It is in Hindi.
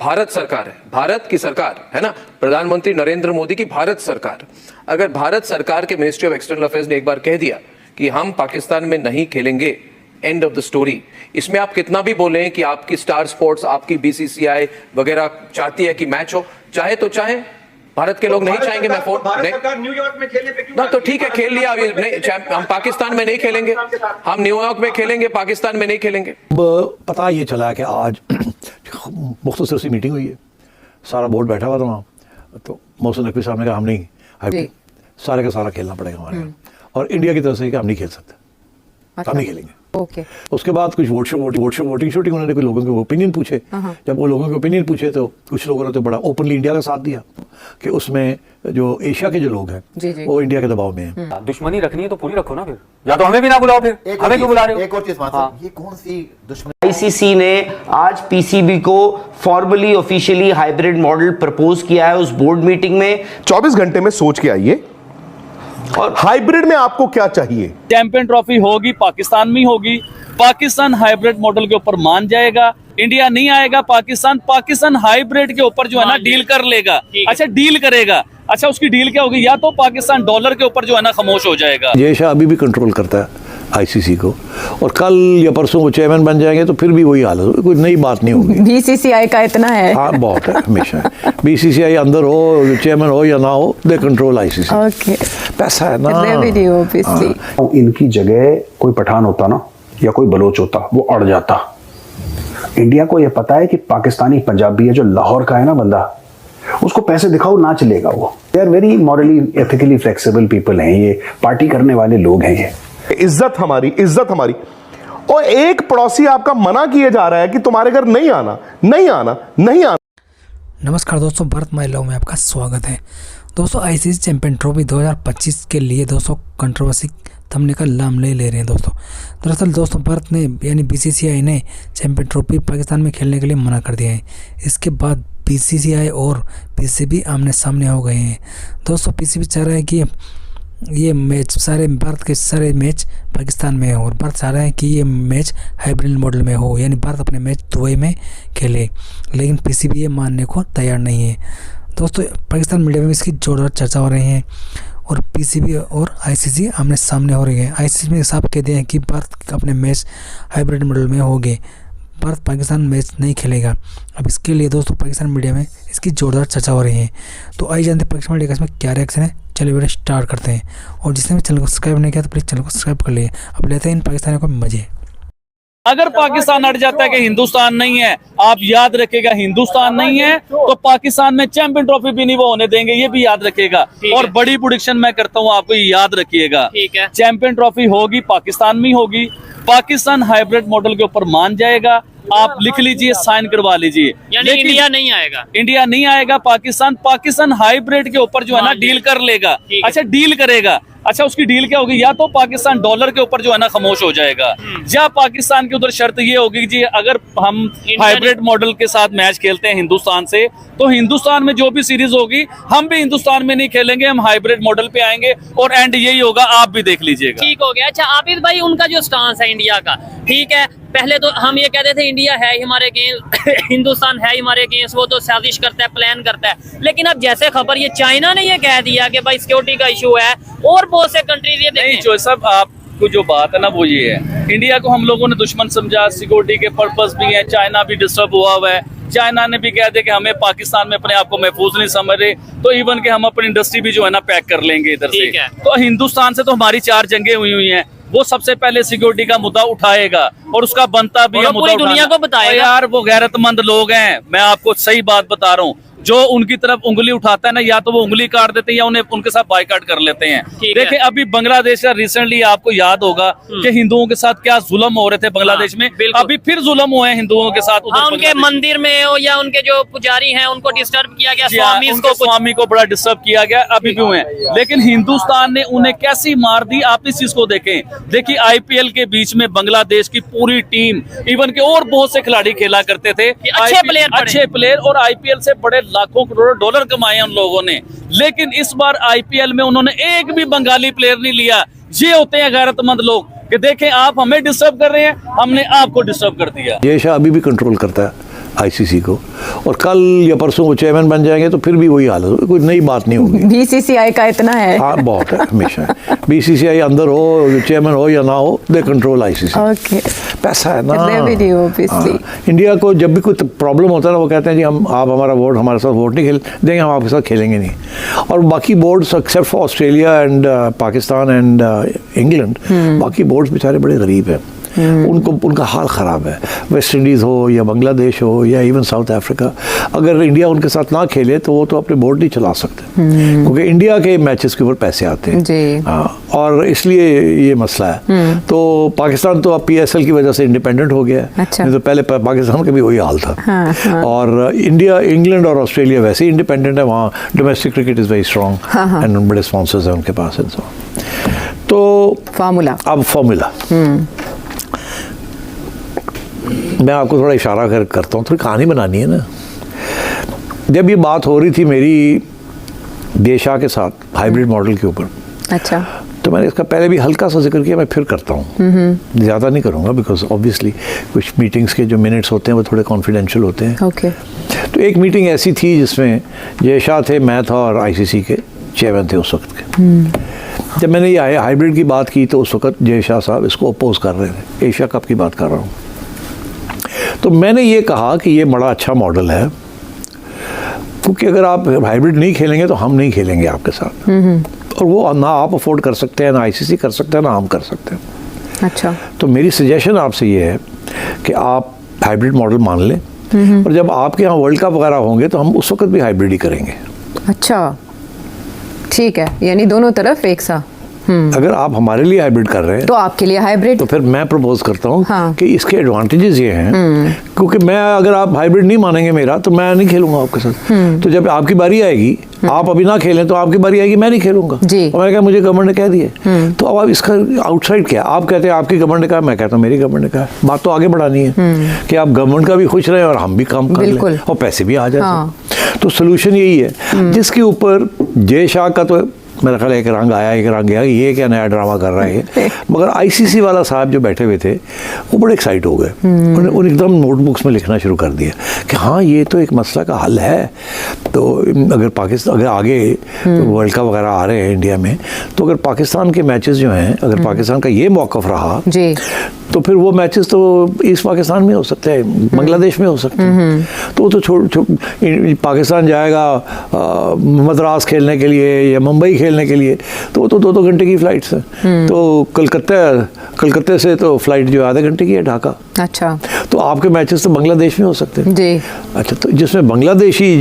भारत सरकार है, भारत की सरकार है ना, प्रधानमंत्री नरेंद्र मोदी की भारत सरकार, अगर भारत सरकार के मिनिस्ट्री ऑफ एक्सटर्नल अफेयर्स ने एक बार कह दिया कि हम पाकिस्तान में नहीं खेलेंगे, एंड ऑफ द स्टोरी। इसमें आप कितना भी बोलें कि आपकी स्टार स्पोर्ट्स, आपकी बीसीसीआई वगैरह चाहती है कि मैच हो, चाहे तो चाहे, भारत के लोग नहीं चाहेंगे। मैं फोन न्यूयॉर्क में खेलने पे क्यों ना, तो ठीक है खेल लिया, अभी नहीं, हम पाकिस्तान में नहीं खेलेंगे, हम न्यूयॉर्क में खेलेंगे, पाकिस्तान में नहीं खेलेंगे। पता ये चला कि आज मुख्तसर सी मीटिंग हुई है, सारा बोर्ड बैठा हुआ था वहाँ, तो मोहसिन नकवी साहब ने कहा हम नहीं, सारे का सारा खेलना पड़ेगा हमारे, और इंडिया की तरफ से कि हम नहीं खेल सकते, हम नहीं खेलेंगे। ओके। उसके बाद कुछ वोटिंग शूटिंग उन्होंने कुछ लोगों के ओपिनियन पूछे। जब वो लोगों के ओपिनियन पूछे तो कुछ लोगों ने तो बड़ा ओपनली इंडिया का साथ दिया कि उसमें जो एशिया के जो लोग हैं वो इंडिया के दबाव में हैं। दुश्मनी रखनी है तो पूरी रखो ना, फिर या तो हमें भी ना बुलाओ, फिर हमें क्यों बुला रहे हो? एक और चीज ये कौन सी दुश्मनी? आईसीसी ने आज पीसीबी को formally officially hybrid model propose किया है उस बोर्ड मीटिंग में। 24 घंटे में सोच के आइए, और हाइब्रिड में आपको क्या चाहिए? चैंपियन ट्रॉफी होगी पाकिस्तान में होगी, पाकिस्तान हाइब्रिड मॉडल के ऊपर मान जाएगा, इंडिया नहीं आएगा, पाकिस्तान हाइब्रिड के ऊपर जो है ना डील कर लेगा। अच्छा डील करेगा, अच्छा उसकी डील क्या होगी? या तो पाकिस्तान डॉलर के ऊपर जो है ना खामोश हो जाएगा। जय शाह अभी भी कंट्रोल करता है आईसीसी को, और कल या परसों वो चेयरमैन बन जाएंगे तो फिर भी वही हाल है, कोई नई बात नहीं होगी। बीसीसीआई का इतना है। हाँ बहुत है, हमेशा है। बीसीसीआई अंदर हो, चेयरमैन हो या ना हो, दे कंट्रोल आईसीसी। ओके, पैसा है ना, रेवेन्यू ऑब्वियसली। इनकी जगह कोई पठान होता ना या कोई बलोच होता, वो अड़ जाता। इंडिया को यह पता है कि पाकिस्तानी पंजाबी है जो लाहौर का है ना बंदा, उसको पैसे दिखाओ ना चलेगा। वो they are very morally ethically flexible people हैं, ये पार्टी करने वाले लोग हैं। ये इज्जत हमारी, और एक पड़ोसी आपका मना किए जा रहा है कि तुम्हारे घर नहीं आना। नमस्कार दोस्तों, भारत माई लव में आपका स्वागत है। दोस्तों आईसीसी चैंपियन ट्रॉफी 2025 के लिए दोस्तों कंट्रोवर्सी थमने का नाम ले रहे हैं दोस्तों। दरअसल दोस्तों भारत ने यानी बीसीसीआई ने चैंपियन ट्रॉफी पाकिस्तान में खेलने के लिए मना कर दिया है। इसके बाद बीसीसीआई और पीसीबी आमने सामने हो गए हैं दोस्तों। पीसीबी चाह रहा है कि ये मैच भारत के सारे मैच पाकिस्तान में हो, और भारत चाह रहा है कि ये मैच हाइब्रिड मॉडल में हो, यानी भारत अपने मैच दुबई में खेले, लेकिन पीसीबी ये मानने को तैयार नहीं है दोस्तों। पाकिस्तान मीडिया में इसकी जोरदार चर्चा हो रही है, और पीसीबी और आईसीसी आमने सामने हो रही है। आईसीसी में साफ कह दिया है कि भारत अपने मैच हाइब्रिड मॉडल में होंगे, भारत पाकिस्तान मैच नहीं खेलेगा। अब इसके लिए दोस्तों पाकिस्तान मीडिया में इसकी जोरदार चर्चा हो रही है। तो आई जानते पाकिस्तान मीडिया का इसमें क्या रिएक्शन है, चलिए वीडियो स्टार्ट करते हैं। और जिसने भी चैनल को सब्सक्राइब नहीं किया तो प्लीज़ चैनल को सब्सक्राइब कर लिए। अब लेते हैं इन पाकिस्तानियों को मजे। अगर पाकिस्तान अड़ जाता है कि हिंदुस्तान नहीं है, आप याद रखेगा हिंदुस्तान नहीं है तो पाकिस्तान में चैंपियन ट्रॉफी भी नहीं वो होने देंगे, ये भी याद रखेगा। और बड़ी प्रेडिक्शन मैं करता हूँ, आपको याद रखिएगा, चैंपियन ट्रॉफी होगी पाकिस्तान में होगी, पाकिस्तान हाइब्रिड मॉडल के ऊपर मान जाएगा। आप लिख लीजिए, साइन करवा लीजिए, यानी इंडिया नहीं आएगा, पाकिस्तान हाइब्रिड के ऊपर जो है ना डील कर लेगा। अच्छा डील करेगा, अच्छा उसकी डील क्या होगी? या तो पाकिस्तान डॉलर के ऊपर जो है ना खामोश हो जाएगा, या पाकिस्तान की उधर शर्त ये होगी जी अगर हम हाइब्रिड मॉडल के साथ मैच खेलते हैं हिंदुस्तान से, तो हिंदुस्तान में जो भी सीरीज होगी हम भी हिंदुस्तान में नहीं खेलेंगे, हम हाइब्रिड मॉडल पे आएंगे, और एंड यही होगा, आप भी देख लीजिएगा। ठीक हो गया। अच्छा आबिद भाई, उनका जो स्टांस है इंडिया का, ठीक है, पहले तो हम ये कहते थे इंडिया है हमारे अगेंस्ट हिंदुस्तान है हमारे अगेंस्ट, वो तो साजिश करता है, प्लान करता है। लेकिन अब जैसे खबर ये चाइना ने ये कह दिया कि भाई सिक्योरिटी का इशू है, और बहुत से कंट्रीज ये नहीं, जो सब आपको जो बात है ना वो ये है, इंडिया को हम लोगों ने दुश्मन समझा, सिक्योरिटी के पर्पस भी है, चाइना भी डिस्टर्ब हुआ है, चाइना ने भी कह दिया कि हमें पाकिस्तान में अपने आप को महफूज नहीं समझ रहे, तो इवन के हम अपनी इंडस्ट्री भी जो है ना पैक कर लेंगे इधर से। तो हिंदुस्तान से तो हमारी 4 जंगें हुई हैं, वो सबसे पहले सिक्योरिटी का मुद्दा उठाएगा, और उसका बनता भी है मुद्दा दुनिया को बताएगा। यार वो गैरतमंद लोग हैं, मैं आपको सही बात बता रहा हूँ, जो उनकी तरफ उंगली उठाता है ना, या तो वो उंगली काट देते हैं या उन्हें उनके साथ बायकॉट कर लेते हैं। देखिए अभी बांग्लादेश का रिसेंटली आपको याद होगा कि हिंदुओं के साथ क्या जुल्म हो रहे थे बांग्लादेश में, अभी फिर जुल्म हुए हैं हिंदुओं के साथ। उनके मंदिर में या उनके जो पुजारी हैं उनको डिस्टर्ब किया गया, स्वामी को बड़ा डिस्टर्ब किया गया, अभी भी हुए हैं। लेकिन हिंदुस्तान ने उन्हें कैसी मार दी, आप इस चीज को देखें। देखिए आईपीएल के बीच में बांग्लादेश की पूरी टीम, इवन के और बहुत से खिलाड़ी खेला करते थे, अच्छे प्लेयर, और आईपीएल से बड़े लाखों करोड़ डॉलर कमाए उन लोगों ने। लेकिन इस बार आईपीएल में उन्होंने एक भी बंगाली प्लेयर नहीं लिया। ये होते हैं गैरतमंद लोग कि देखें आप हमें डिस्टर्ब कर रहे हैं, हमने आपको डिस्टर्ब कर दिया। जय शाह अभी भी कंट्रोल करता है आईसीसी को, और कल या परसों वो चेयरमैन बन जाएंगे तो फिर भी वही हालत, कोई नई बात नहीं होगी। बीसीसीआई का इतना है। हाँ, बहुत है, हमेशा है। बीसीसीआई अंदर हो, चेयरमैन हो या ना हो, दे कंट्रोल आईसीसी। ओके, पैसा है ना। Revenue obviously. इंडिया को जब भी कोई प्रॉब्लम होता है ना, वो कहते हैं जी आप हमारे साथ वोट नहीं खेल देंगे, हम आपके साथ खेलेंगे नहीं। और बाकी boards except for Australia and Pakistan and England, बाकी बोर्ड्स बेचारे बड़े गरीब हैं। उनका हाल ख़राब है। वेस्ट इंडीज़ हो या बांग्लादेश हो या इवन साउथ अफ्रीका, अगर इंडिया उनके साथ ना खेले तो वो तो अपने बोर्ड नहीं चला सकते, क्योंकि इंडिया के मैचेस के ऊपर पैसे आते हैं जी। और इसलिए ये मसला है। तो पाकिस्तान तो अब PSL की वजह से इंडिपेंडेंट हो गया है। अच्छा। नहीं तो पहले पाकिस्तान का भी वही हाल था। हाँ। और इंडिया, इंग्लैंड और ऑस्ट्रेलिया वैसे ही इंडिपेंडेंट है, वहाँ domestic cricket is very strong and बड़े स्पॉन्सर्स हैं उनके पास। तो फार्मूला, अब फार्मूला मैं आपको थोड़ा इशारा करता हूँ, थोड़ी कहानी बनानी है ना। जब ये बात हो रही थी मेरी देशा के साथ हाइब्रिड मॉडल के ऊपर, अच्छा, तो मैंने इसका पहले भी हल्का सा जिक्र किया, मैं फिर करता हूँ, ज़्यादा नहीं करूँगा, बिकॉज ऑब्वियसली कुछ मीटिंग्स के जो मिनट्स होते हैं वो थोड़े कॉन्फिडेंशियल होते हैं। ओके। तो एक मीटिंग ऐसी थी जिसमें जय शाह थे, मैं था और ICC के चेयरमैन थे उस वक्त के। जब मैंने ये हाइब्रिड की बात की तो उस वक्त जय शाह साहब इसको अपोज कर रहे थे। एशिया कप की बात कर रहा हूँ। तो मैंने ये कहा कि ये बड़ा अच्छा मॉडल है, क्योंकि अगर आप हाइब्रिड नहीं खेलेंगे तो हम नहीं खेलेंगे आपके साथ, और वो ना आप अफोर्ड कर सकते हैं, ना ICC कर सकते हैं, ना हम कर सकते हैं। अच्छा। तो मेरी सजेशन आपसे ये है कि आप हाइब्रिड मॉडल मान लें, और जब आपके यहाँ वर्ल्ड कप वगैरह होंगे तो हम उस वक्त भी हाइब्रिड ही करेंगे। अच्छा, ठीक है, यानी दोनों तरफ एक सा। अगर आप हमारे लिए हाइब्रिड कर रहे हैं तो आपके लिए हाइब्रिड, तो फिर मैं प्रपोज करता हूँ हाँ। कि इसके एडवांटेजेस ये हैं, क्योंकि मैं, अगर आप हाइब्रिड नहीं मानेंगे मेरा, तो मैं नहीं खेलूंगा आपके साथ। तो जब आपकी बारी आएगी, आप अभी ना खेलें तो आपकी बारी आएगी, मैं नहीं खेलूंगा जी। और मैंने कहा मुझे गवर्नमेंट ने कह दिए, तो अब इसका आउटसाइड क्या, आप कहते हैं आपकी गवर्नमेंट ने कहा, मैं कहता हूँ मेरी गवर्नमेंट ने कहा। बात तो आगे बढ़ानी है कि आप गवर्नमेंट का भी खुश रहे और हम भी काम कर लें और पैसे भी आ जाए। हाँ। तो सोल्यूशन यही है, जिसके ऊपर जय शाह का तो मेरा ख्याल एक रंग आया, एक रंग गया, ये क्या नया ड्रामा कर रहा है। मगर ICC वाला साहब जो बैठे हुए थे वो बड़े एक्साइट हो गए, उन्होंने एकदम नोटबुक्स में लिखना शुरू कर दिया कि हाँ ये तो एक मसला का हल है। तो अगर पाकिस्तान, अगर आगे वर्ल्ड कप वगैरह आ रहे हैं इंडिया में, तो अगर पाकिस्तान के मैचेस जो हैं, अगर पाकिस्तान का ये मौक़िफ़ रहा जी, तो फिर वो मैचेस तो ईस्ट पाकिस्तान में हो सकते हैं, बांग्लादेश में हो सकते हैं। तो वो तो पाकिस्तान जाएगा मद्रास खेलने के लिए या मुंबई खेलने के लिए, तो वो तो 2-2 घंटे की फ़्लाइट्स हैं। तो कलकत्ते से तो फ़्लाइट जो आधे घंटे की है ढाका। अच्छा, तो आपके मैचेस तो बांग्लादेश में हो सकते हैं जी। अच्छा, तो जिसमें बांग्लादेशी